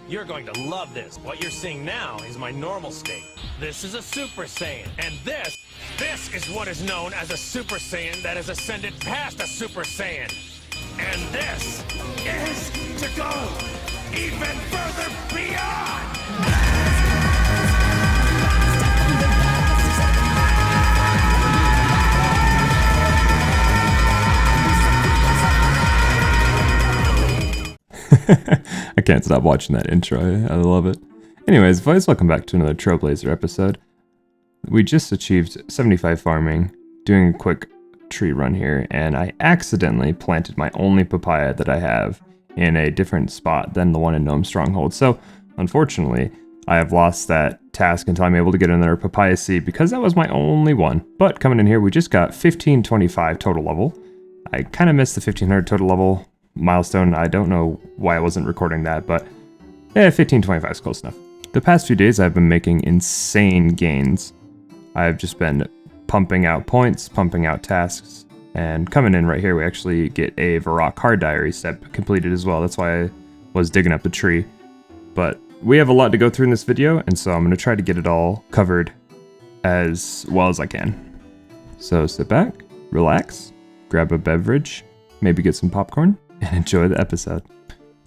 You're going to love this. What you're seeing now is my normal state. This is a Super Saiyan. And this is what is known as a Super Saiyan that has ascended past a Super Saiyan. And this is to go even further beyond! I can't stop watching that intro. I love it. Anyways, boys, welcome back to another Trailblazer episode. We just achieved 75 farming, doing a quick tree run here, and I accidentally planted my only papaya that I have in a different spot than the one in Gnome Stronghold. So, unfortunately, I have lost that task until I'm able to get another papaya seed because that was my only one. But coming in here, we just got 1525 total level. I kind of missed the 1500 total level milestone. I don't know why I wasn't recording that, but 1525 is close enough. The past few days I've been making insane gains. I've just been pumping out points, pumping out tasks, and coming in right here we actually get a Varrock Hard Diary step completed as well. That's why I was digging up the tree. But we have a lot to go through in this video, and so I'm going to try to get it all covered as well as I can. So sit back, relax, grab a beverage, maybe get some popcorn, and enjoy the episode.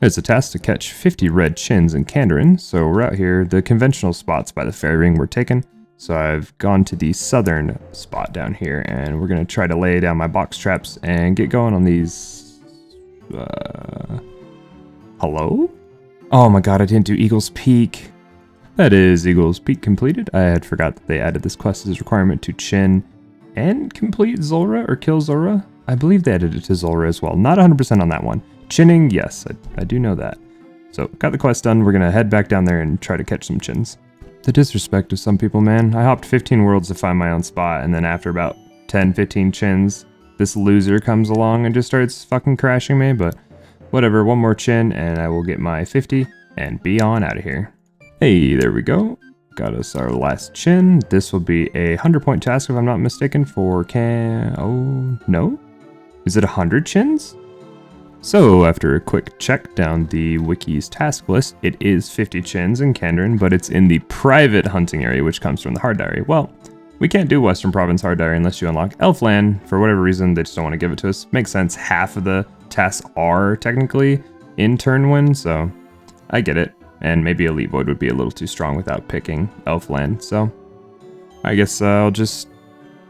There's a task to catch 50 red chins in Kandarin, so we're out here. The conventional spots by the fairy ring were taken, so I've gone to the southern spot down here, and we're going to try to lay down my box traps and get going on these... Hello? Oh my god, I didn't do Eagle's Peak. That is Eagle's Peak completed. I had forgot that they added this quest as a requirement to chin and complete Zulrah or kill Zulrah. I believe they added it to Zulrah as well. Not 100% on that one. Chinning, yes, I do know that. So, got the quest done. We're going to head back down there and try to catch some chins. The disrespect of some people, man. I hopped 15 worlds to find my own spot, and then after about 10, 15 chins, this loser comes along and just starts fucking crashing me, but whatever, one more chin, and I will get my 50 and be on out of here. Hey, there we go. Got us our last chin. This will be a 100-point task, if I'm not mistaken, for oh, no? Is it 100 chins? So, after a quick check down the wiki's task list, it is 50 chins in Kandarin, but it's in the private hunting area, which comes from the Hard Diary. Well, we can't do Western Province Hard Diary unless you unlock Elfland. For whatever reason, they just don't want to give it to us. Makes sense. Half of the tasks are technically in Turnwind, so I get it. And maybe Elite Void would be a little too strong without picking Elfland, so I guess I'll just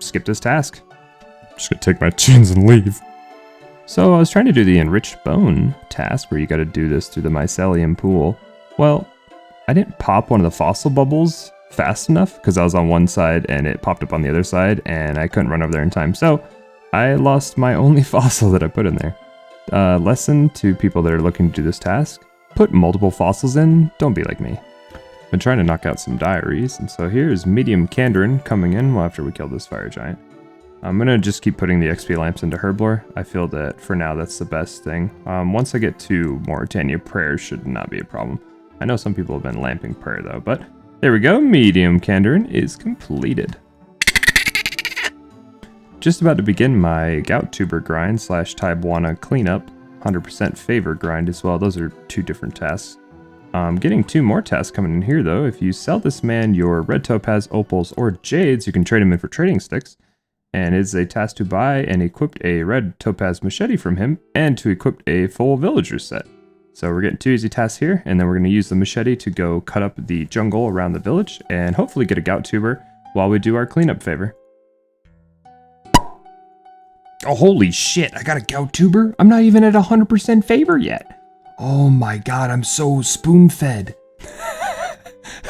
skip this task. Just gonna take my chins and leave. So I was trying to do the Enriched Bone task where you gotta do this through the mycelium pool. Well, I didn't pop one of the fossil bubbles fast enough because I was on one side and it popped up on the other side and I couldn't run over there in time. So I lost my only fossil that I put in there. Lesson to people that are looking to do this task. Put multiple fossils in, don't be like me. Been trying to knock out some diaries, and so here's Medium Kandarin coming in after we kill this fire giant. I'm gonna just keep putting the XP lamps into Herblore. I feel that for now that's the best thing. Once I get to Mauritania, prayer should not be a problem. I know some people have been lamping prayer though, but there we go, Medium Kandarin is completed. Just about to begin my Gout Tuber grind / Taibuana cleanup. 100% favor grind as well. Those are two different tasks. Getting two more tasks coming in here though. If you sell this man your red topaz, opals, or jades, you can trade him in for trading sticks. And it's a task to buy and equip a red topaz machete from him and to equip a full villager set. So we're getting two easy tasks here, and then we're going to use the machete to go cut up the jungle around the village and hopefully get a Gout Tuber while we do our cleanup favor. Oh, holy shit, I got a Gout Tuber? I'm not even at 100% favor yet. Oh my god, I'm so spoon-fed.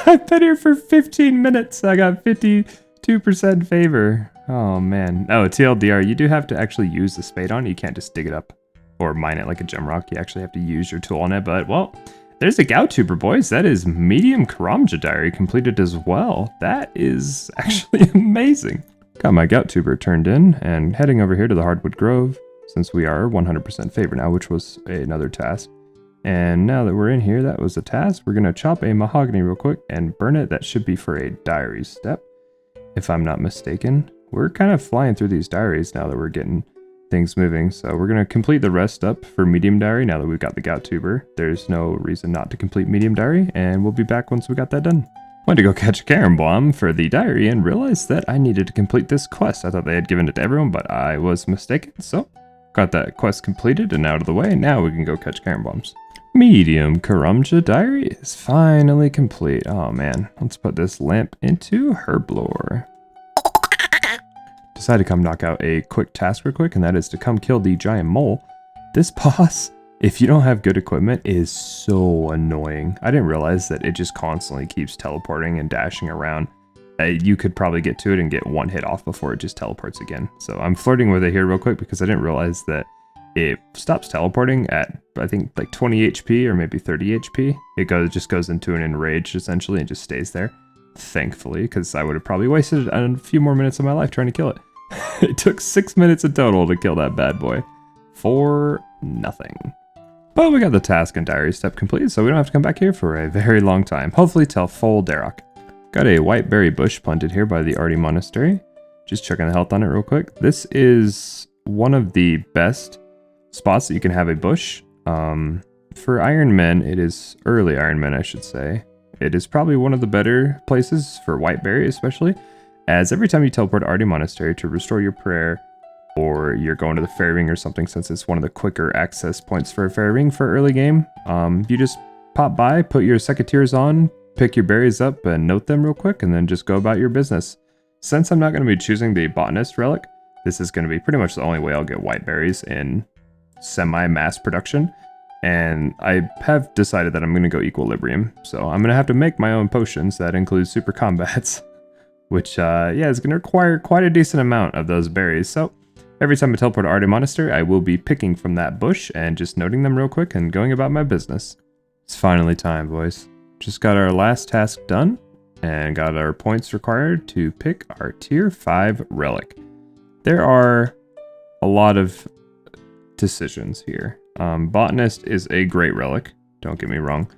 I've been here for 15 minutes. I got 52% favor. Oh man. Oh, TLDR, you do have to actually use the spade on it. You can't just dig it up or mine it like a gem rock. You actually have to use your tool on it, but well, there's a Gout Tuber, boys. That is Medium Karamja Diary completed as well. That is actually amazing. Got my Gout Tuber turned in and heading over here to the Hardwood Grove since we are 100% favor now, which was another task. And now that we're in here, that was a task. We're going to chop a mahogany real quick and burn it. That should be for a diary step, if I'm not mistaken. We're kind of flying through these diaries now that we're getting things moving. So we're going to complete the rest up for medium diary now that we've got the gout tuber. There's no reason not to complete medium diary, and we'll be back once we got that done. Went to go catch a carom bomb for the diary and realized that I needed to complete this quest. I thought they had given it to everyone, but I was mistaken. So got that quest completed and out of the way. Now we can go catch carom bombs. Medium Karamja diary is finally complete. Oh man, let's put this lamp into herblore. Decided to come knock out a quick task real quick, and that is to come kill the giant mole. This boss, if you don't have good equipment, is so annoying. I didn't realize that it just constantly keeps teleporting and dashing around. You could probably get to it and get one hit off before it just teleports again. So I'm flirting with it here real quick because I didn't realize that it stops teleporting at, I think, like 20 HP or maybe 30 HP. It just goes into an enraged essentially and just stays there. Thankfully, because I would have probably wasted a few more minutes of my life trying to kill it. It took 6 minutes in total to kill that bad boy. For nothing. But we got the task and diary step completed, so we don't have to come back here for a very long time. Hopefully till full Darok. Got a white berry bush planted here by the Arty Monastery. Just checking the health on it real quick. This is one of the best spots that you can have a bush. For Iron Men, it is early Iron Men, I should say. It is probably one of the better places for whiteberry, especially, as every time you teleport to Arty Monastery to restore your prayer, or you're going to the fairy ring or something, since it's one of the quicker access points for a fairy ring for early game, you just pop by, put your secateurs on, pick your berries up, and note them real quick, and then just go about your business. Since I'm not going to be choosing the botanist relic, this is going to be pretty much the only way I'll get white berries in semi-mass production. And I have decided that I'm going to go equilibrium. So I'm going to have to make my own potions that include super combats, which, yeah, is going to require quite a decent amount of those berries. So every time I teleport to Arty Monastery, I will be picking from that bush and just noting them real quick and going about my business. It's finally time, boys. Just got our last task done and got our points required to pick our tier 5 relic. There are a lot of decisions here. Botanist is a great relic, don't get me wrong.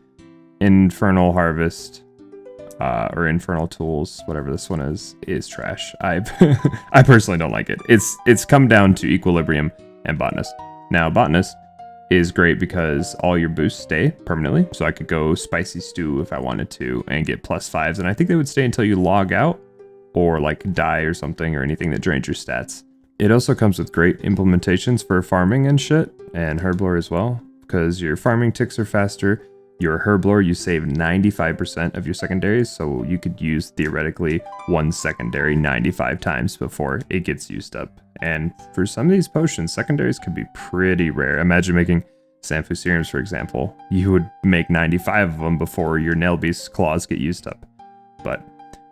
Infernal Harvest, or Infernal Tools, whatever this one is trash. I personally don't like it. It's come down to Equilibrium and Botanist. Now, Botanist is great because all your boosts stay permanently, so I could go Spicy Stew if I wanted to and get +5s, and I think they would stay until you log out or like die or something or anything that drains your stats. It also comes with great implementations for farming and shit, and herblore as well, because your farming ticks are faster. Your herblore, you save 95% of your secondaries, so you could use theoretically one secondary 95 times before it gets used up. And for some of these potions, secondaries could be pretty rare. Imagine making Sanfu serums, for example. You would make 95 of them before your Nail Beast's claws get used up. But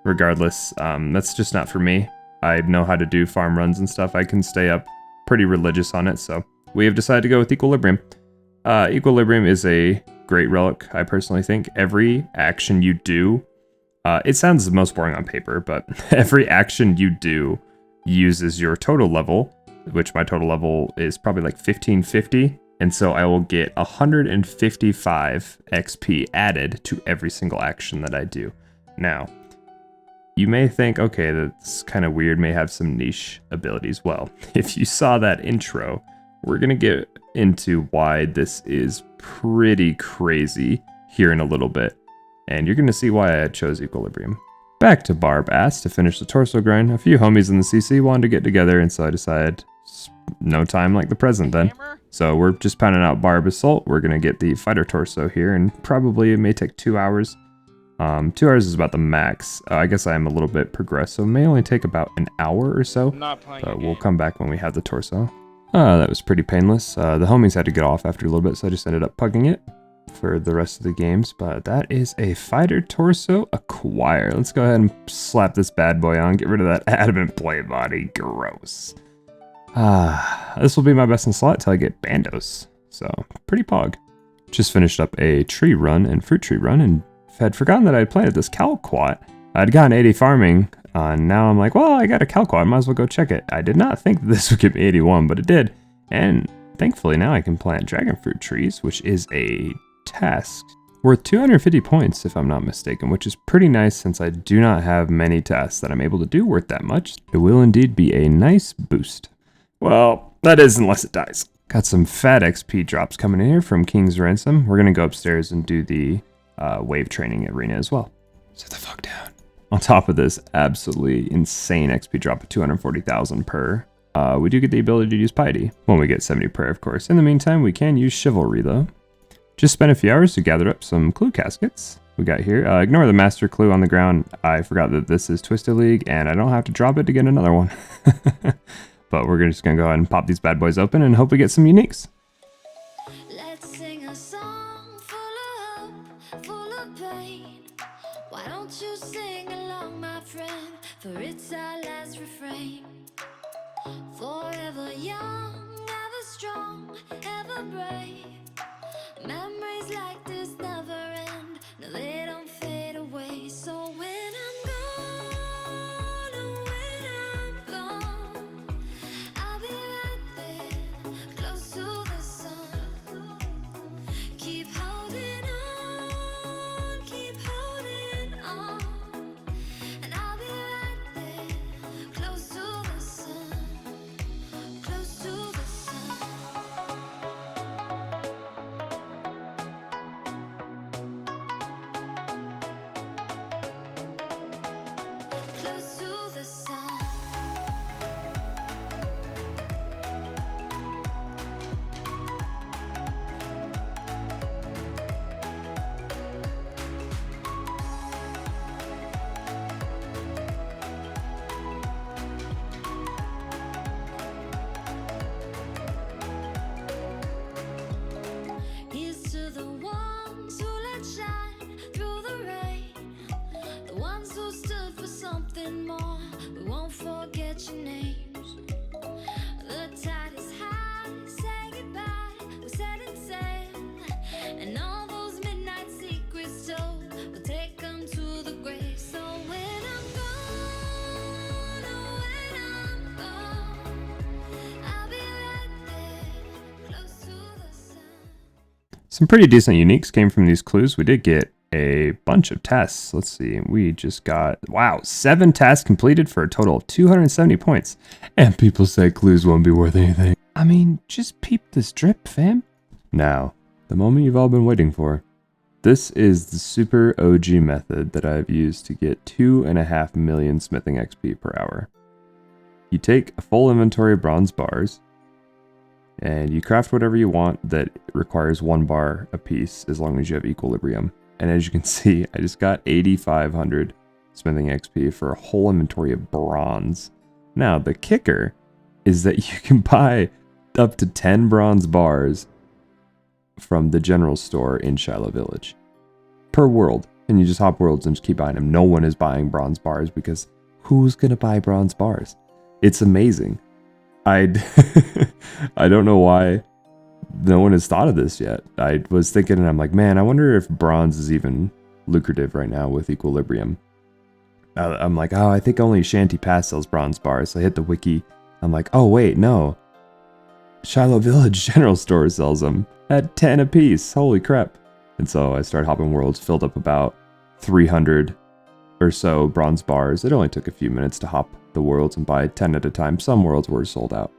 regardless, that's just not for me. I know how to do farm runs and stuff. I can stay up pretty religious on it, so we have decided to go with Equilibrium. Equilibrium is a great relic, I personally think. Every action you do, it sounds the most boring on paper, but every action you do uses your total level, which my total level is probably like 1550, and so I will get 155 XP added to every single action that I do. Now, you may think, okay, that's kind of weird, may have some niche abilities. Well, if you saw that intro, we're going to get into why this is pretty crazy here in a little bit, and you're going to see why I chose Equilibrium. Back to Barb Ass to finish the torso grind. A few homies in the CC wanted to get together, and so I decided no time like the present then. So we're just pounding out Barb Assault. We're going to get the fighter torso here, and probably it may take 2 hours. 2 hours is about the max. I guess I am a little bit progressed, so it may only take about an hour or so. But we'll come back when we have the torso. That was pretty painless. The homies had to get off after a little bit, so I just ended up pugging it for the rest of the games. But that is a fighter torso acquire. Let's go ahead and slap this bad boy on. Get rid of that adamant plate body. Gross. This will be my best in slot till I get Bandos. So, pretty pog. Just finished up a tree run and fruit tree run, and had forgotten that I had planted this Calquat. I'd gotten 80 farming, and now I'm like, well, I got a Calquat, might as well go check it. I did not think that this would give me 81, but it did. And thankfully now I can plant dragon fruit trees, which is a task worth 250 points if I'm not mistaken, which is pretty nice since I do not have many tasks that I'm able to do worth that much. It will indeed be a nice boost. Well, that is unless it dies. Got some fat XP drops coming in here from King's Ransom. We're going to go upstairs and do the wave training arena as well. Sit the fuck down. On top of this absolutely insane XP drop of 240,000 per, we do get the ability to use Piety when we get 70 prayer, of course. In the meantime, we can use Chivalry though. Just spent a few hours to gather up some clue caskets we got here. Ignore the master clue on the ground. I forgot that this is Twisted League and I don't have to drop it to get another one. But we're just going to go ahead and pop these bad boys open and hope we get some uniques. Let's sing a song full of hope, full of pain. Why don't you sing along, my friend? For it's our last refrain. Forever young, ever strong, ever brave. Memories like this never end. No, they don't fade away. So when I'm gone, oh, when I'm gone, I'll be right there, close to the sun. Keep holding on, and I'll be right there, close to the sun, close to the sun. Close to the sun. Here's to the ones who let shine through the rain, the ones who stood for something more. We won't forget your names. The tide is high, say goodbye, we're setting sail, and all those midnight secrets told, we'll take them to the grave. So when I'm gone, oh, when I'm gone, I'll be right there, close to the sun. Some pretty decent uniques came from these clues. We did get a bunch of tests. Let's see. We just got, wow, 7 tasks completed for a total of 270 points. And people say clues won't be worth anything. I mean, just peep this drip, fam. Now, the moment you've all been waiting for. This is the super OG method that I've used to get 2.5 million smithing XP per hour. You take a full inventory of bronze bars, and you craft whatever you want that requires 1 bar a piece as long as you have equilibrium. And as you can see, I just got 8,500 smithing XP for a whole inventory of bronze. Now, the kicker is that you can buy up to 10 bronze bars from the general store in Shiloh Village per world. And you just hop worlds and just keep buying them. No one is buying bronze bars because who's going to buy bronze bars? It's amazing. I don't know why no one has thought of this yet. I was thinking and I'm like, man, I wonder if bronze is even lucrative right now with equilibrium. I'm like, oh, I think only Shanty Pass sells bronze bars. So I hit the wiki. I'm like, oh, wait, no. Shiloh Village General Store sells them at 10 a piece. Holy crap. And so I started hopping worlds, filled up about 300 or so bronze bars. It only took a few minutes to hop the worlds and buy 10 at a time. Some worlds were sold out.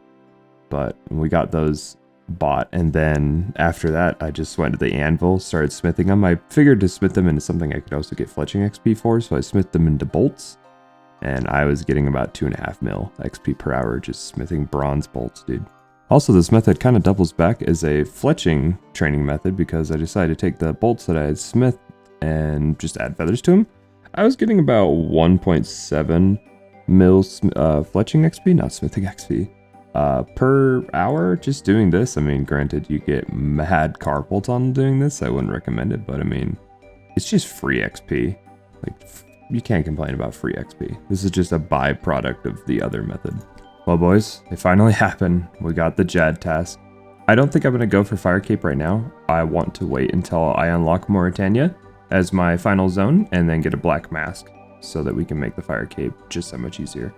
But we got those bought, and then after that I just went to the anvil, started smithing them. I figured to smith them into something I could also get fletching XP for, so I smithed them into bolts, and I was getting about 2.5 mil XP per hour just smithing bronze bolts, dude. Also, this method kind of doubles back as a fletching training method because I decided to take the bolts that I had smithed and just add feathers to them. I was getting about 1.7 mil fletching XP, not smithing XP. Per hour just doing this. I mean, granted, you get mad carpals on doing this. I wouldn't recommend it, but I mean, it's just free XP. Like, you can't complain about free XP. This is just a byproduct of the other method. Well, boys, it finally happened. We got the Jad task. I don't think I'm going to go for Fire Cape right now. I want to wait until I unlock Mauritania as my final zone and then get a black mask so that we can make the Fire Cape just that much easier.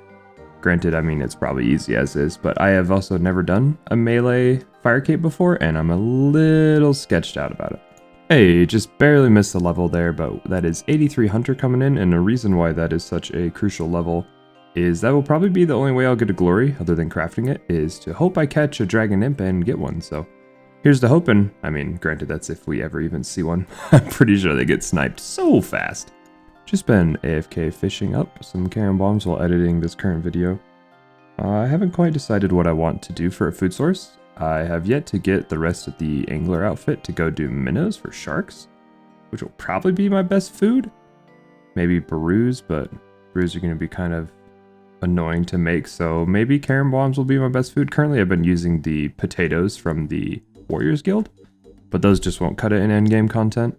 Granted, I mean, it's probably easy as is, but I have also never done a melee Fire Cape before, and I'm a little sketched out about it. Hey, just barely missed the level there, but that is 83 Hunter coming in, and the reason why that is such a crucial level is that will probably be the only way I'll get a glory, other than crafting it, is to hope I catch a dragon imp and get one. So here's to hoping. I mean, granted, that's if we ever even see one. I'm pretty sure they get sniped so fast. Just been AFK fishing up some carrom bombs while editing this current video. I haven't quite decided what I want to do for a food source. I have yet to get the rest of the angler outfit to go do minnows for sharks, which will probably be my best food. Maybe brews, but brews are going to be kind of annoying to make, so maybe carrom bombs will be my best food. Currently, I've been using the potatoes from the Warriors Guild, but those just won't cut it in endgame content.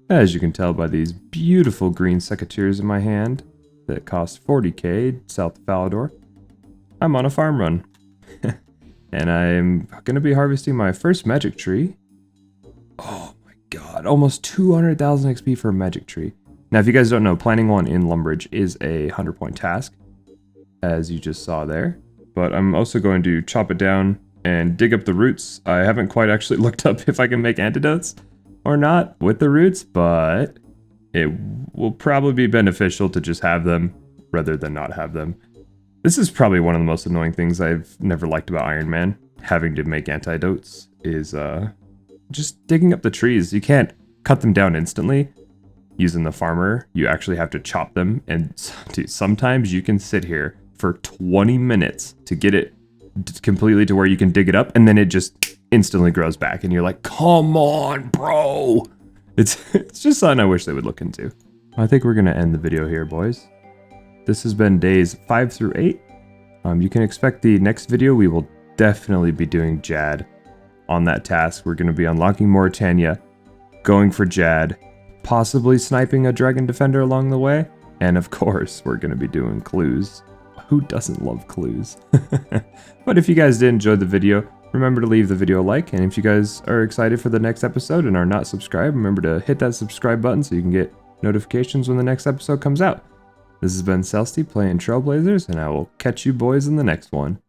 As you can tell by these beautiful green secateurs in my hand that cost 40k south of Falador, I'm on a farm run. And I'm going to be harvesting my first magic tree. Oh my god, almost 200,000 XP for a magic tree. Now, if you guys don't know, planting one in Lumbridge is a 100-point task, as you just saw there. But I'm also going to chop it down and dig up the roots. I haven't quite actually looked up if I can make antidotes or not with the roots, but it will probably be beneficial to just have them rather than not have them. This is probably one of the most annoying things I've never liked about Iron Man, having to make antidotes, is just digging up the trees. You can't cut them down instantly using the farmer. You actually have to chop them, and dude, sometimes you can sit here for 20 minutes to get it completely to where you can dig it up, and then it just instantly grows back, and you're like, come on, bro! It's just something I wish they would look into. I think we're gonna end the video here, boys. This has been days 5 through 8. You can expect the next video. We will definitely be doing Jad on that task. We're going to be unlocking Mauritania, going for Jad, possibly sniping a dragon defender along the way, and of course, we're going to be doing clues. Who doesn't love clues? But if you guys did enjoy the video, remember to leave the video a like, and if you guys are excited for the next episode and are not subscribed, remember to hit that subscribe button so you can get notifications when the next episode comes out. This has been Cellsty playing Trailblazers, and I will catch you boys in the next one.